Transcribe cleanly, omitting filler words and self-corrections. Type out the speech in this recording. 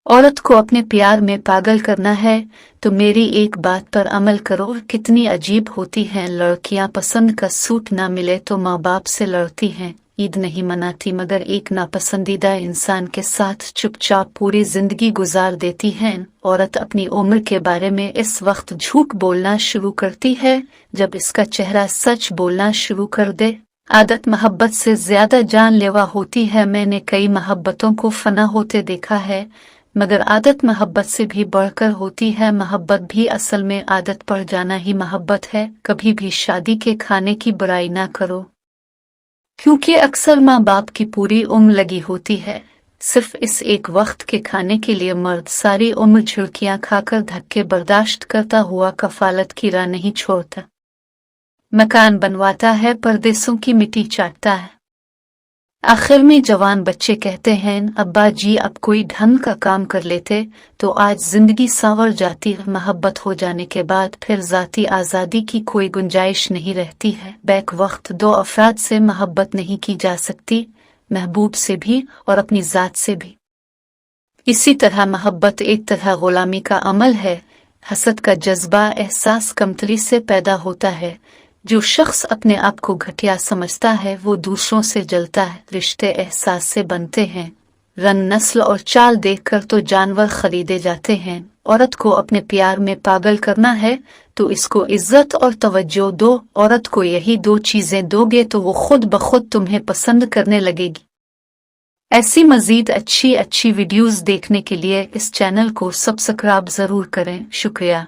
औरत को अपने प्यार में पागल करना है तो मेरी एक बात पर अमल करो। कितनी अजीब होती हैं लड़कियां, पसंद का सूट ना मिले तो माँ बाप से लड़ती हैं, ईद नहीं मनाती, मगर एक नापसंदीदा इंसान के साथ चुपचाप पूरी जिंदगी गुजार देती हैं। औरत अपनी उम्र के बारे में इस वक्त झूठ बोलना शुरू करती है जब इसका चेहरा सच बोलना शुरू कर दे। आदत मोहब्बत से ज्यादा जानलेवा होती है। मैंने कई मोहब्बतों को फना होते देखा है, मगर आदत मोहब्बत से भी बढ़कर होती है। मोहब्बत भी असल में आदत पड़ जाना ही मोहब्बत है। कभी भी शादी के खाने की बुराई ना करो, क्योंकि अक्सर माँ बाप की पूरी उम्र लगी होती है सिर्फ इस एक वक्त के खाने के लिए। मर्द सारी उम्र झुर्कियां खाकर धक्के बर्दाश्त करता हुआ कफालत की राह नहीं छोड़ता। मकान बनवाता है, परदेसों की मिट्टी चाटता है। आखिर में जवान बच्चे कहते हैं, अब्बा जी अब कोई ढंग का काम कर लेते तो आज जिंदगी संवर जाती। मोहब्बत हो जाने के बाद फिर जाती आज़ादी की कोई गुंजाइश नहीं रहती है। बैक वक्त दो अफराद से मोहब्बत नहीं की जा सकती, महबूब से भी और अपनी ज़ात से भी। इसी तरह मोहब्बत एक तरह गुलामी का अमल है। हसद का जज्बा एहसास कमतरी से पैदा होता है। जो शख्स अपने आप को घटिया समझता है वो दूसरों से जलता है। रिश्ते एहसास से बनते हैं, रंग, नस्ल और चाल देखकर तो जानवर खरीदे जाते हैं। औरत को अपने प्यार में पागल करना है तो इसको इज्जत और तवज्जो दो। औरत को यही दो चीजें दोगे तो वो खुद ब खुद तुम्हें पसंद करने लगेगी। ऐसी मजीद अच्छी वीडियोस देखने के लिए इस चैनल को सब्सक्राइब जरूर करें। शुक्रिया।